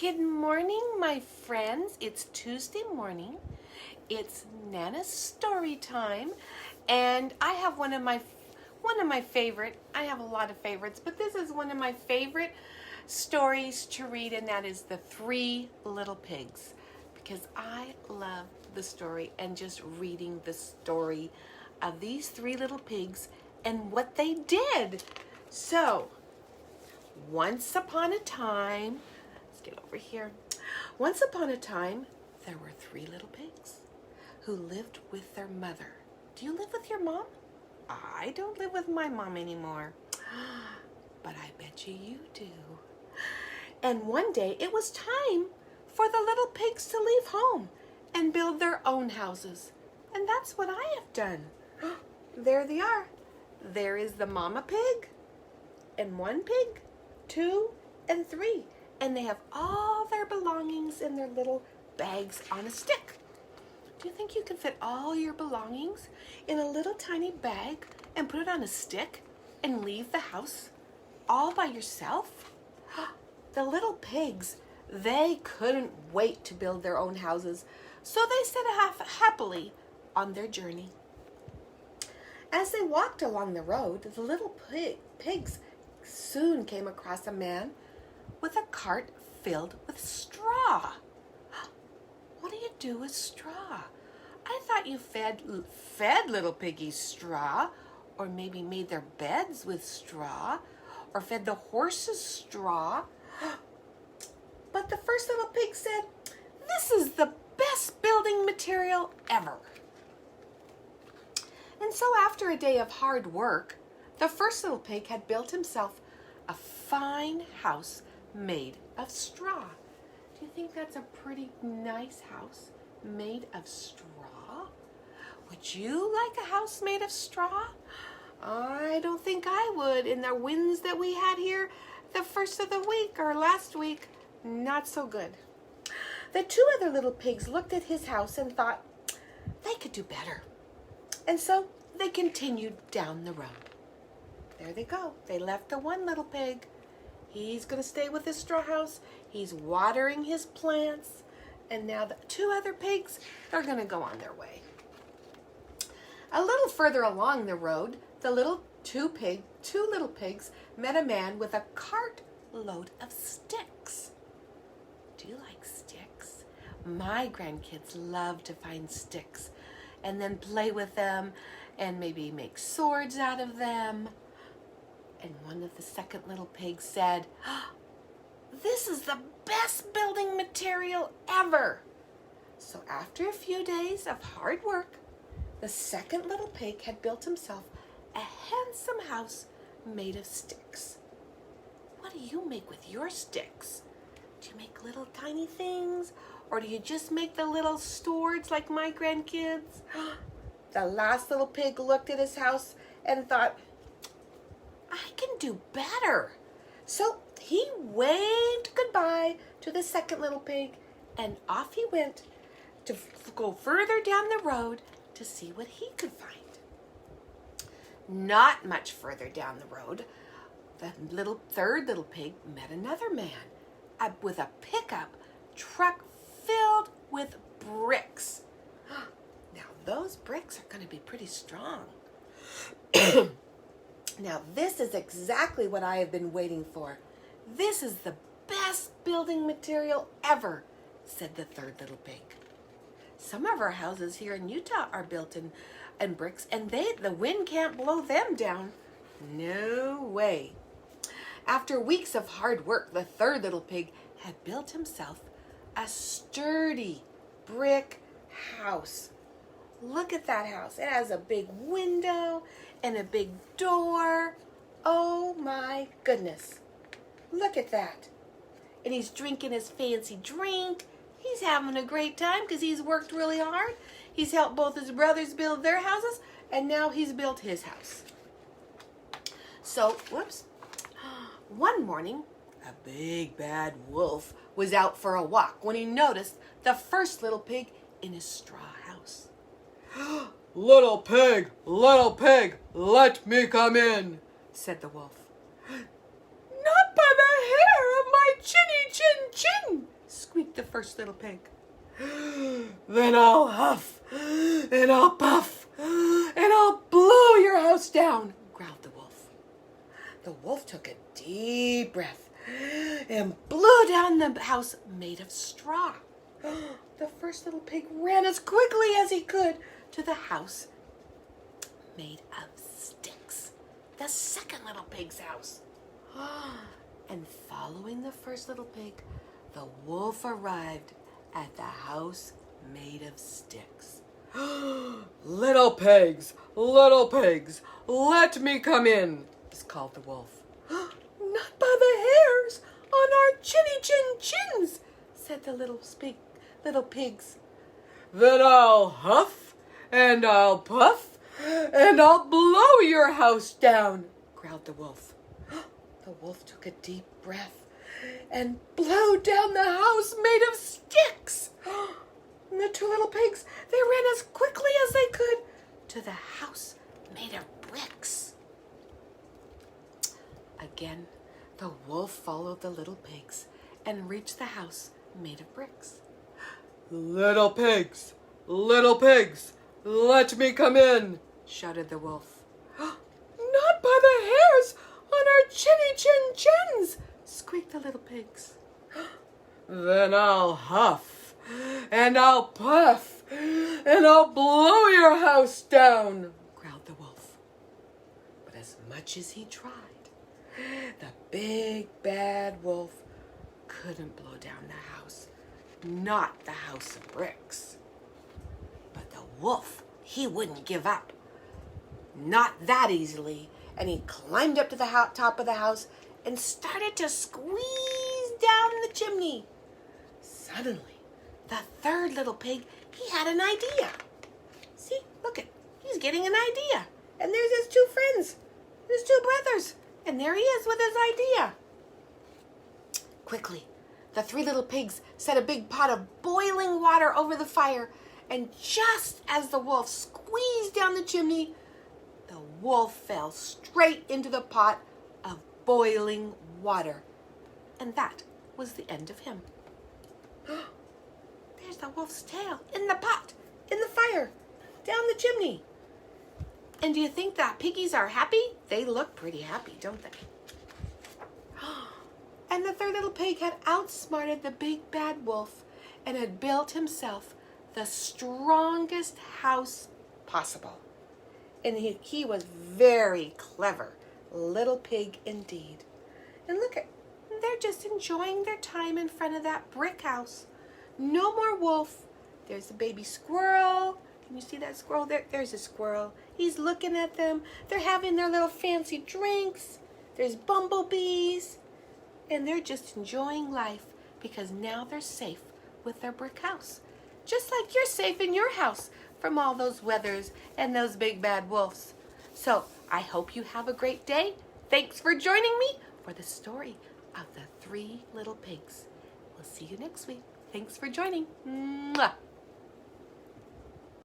Good morning, my friends. It's Tuesday morning. It's Nana's story time, and I have one of my favorite. I have a lot of favorites, but this is one of my favorite stories to read, and that is The Three Little Pigs, because I love the story and just reading the story of these three little pigs and what they did. So, once upon a time, let's get over here. Once upon a time, there were three little pigs who lived with their mother. Do you live with your mom? I don't live with my mom anymore, but I bet you do. And one day it was time for the little pigs to leave home and build their own houses. And that's what I have done. There they are. There is the mama pig, and one pig, 2, and 3. And they have all their belongings in their little bags on a stick. Do you think you can fit all your belongings in a little tiny bag and put it on a stick and leave the house all by yourself? The little pigs, they couldn't wait to build their own houses, so they set off happily on their journey. As they walked along the road, the little pigs soon came across a man with a cart filled with straw. What do you do with straw? I thought you fed little piggies straw, or maybe made their beds with straw, or fed the horses straw. But the first little pig said, "This is the best building material ever." And so after a day of hard work, the first little pig had built himself a fine house made of straw. Do you think that's a pretty nice house made of straw? Would you like a house made of straw? I don't think I would. In the winds that we had here the first of the week or last week, not so good. The 2 other little pigs looked at his house and thought they could do better. And so they continued down the road. There they go. They left the one little pig. He's going to stay with his straw house. He's watering his plants. And now the 2 other pigs, they're going to go on their way. A little further along the road, the two little pigs met a man with a cart load of sticks. Do you like sticks? My grandkids love to find sticks and then play with them and maybe make swords out of them. And one of the second little pigs said, "This is the best building material ever." So after a few days of hard work, the second little pig had built himself a handsome house made of sticks. What do you make with your sticks? Do you make little tiny things? Or do you just make the little swords like my grandkids? The last little pig looked at his house and thought, I can do better. So he waved goodbye to the second little pig, and off he went to go further down the road to see what he could find. Not much further down the road, the third little pig met another man with a pickup truck filled with bricks. Now those bricks are going to be pretty strong. Now this is exactly what I have been waiting for. This is the best building material ever, said the third little pig. Some of our houses here in Utah are built in bricks, and the wind can't blow them down. No way. After weeks of hard work, the third little pig had built himself a sturdy brick house. Look at that house. It has a big window and a big door. Oh my goodness. Look at that. And he's drinking his fancy drink. He's having a great time because he's worked really hard. He's helped both his brothers build their houses, and now he's built his house. So, one morning, a big bad wolf was out for a walk when he noticed the first little pig in his straw house. Little pig, let me come in," said the wolf. "Not by the hair of my chinny chin chin," first little pig. Then I'll huff and I'll puff and I'll blow your house down, growled the wolf. The wolf took a deep breath and blew down the house made of straw. The first little pig ran as quickly as he could to the house made of sticks, the second little pig's house. And following the first little pig, the wolf arrived at the house made of sticks. Little pigs, let me come in, called the wolf. Not by the hairs on our chinny chin chins, said the little pigs. Then I'll huff and I'll puff and I'll blow your house down, growled the wolf. The wolf took a deep breath and blew down the house made of sticks. And the two little pigs, they ran as quickly as they could to the house made of bricks. Again, the wolf followed the little pigs and reached the house made of bricks. Little pigs, let me come in, shouted the wolf. Not by the hairs on our chinny chin chins, squeaked the little pigs. Then I'll huff and I'll puff and I'll blow your house down, growled the wolf. But as much as he tried, the big bad wolf couldn't blow down the house, not the house of bricks. But the wolf, he wouldn't give up. Not that easily. And he climbed up to the top of the house and started to squeeze down the chimney. Suddenly, the third little pig, he had an idea. See, look it, he's getting an idea. And there's his two friends, his two brothers. And there he is with his idea. Quickly, the three little pigs set a big pot of boiling water over the fire. And just as the wolf squeezed down the chimney, the wolf fell straight into the pot of boiling water. And that was the end of him. There's the wolf's tail in the pot, in the fire, down the chimney. And do you think that piggies are happy? They look pretty happy, don't they? And the third little pig had outsmarted the big bad wolf and had built himself the strongest house possible. And he was very clever little pig indeed. And look at, they're just enjoying their time in front of that brick house. No more wolf. There's a baby squirrel. Can you see that squirrel? There's a squirrel. He's looking at them. They're having their little fancy drinks. There's bumblebees. And they're just enjoying life because now they're safe with their brick house. Just like you're safe in your house from all those weathers and those big bad wolves. So I hope you have a great day. Thanks for joining me for the story of the three little pigs. We'll see you next week. Thanks for joining. Mwah.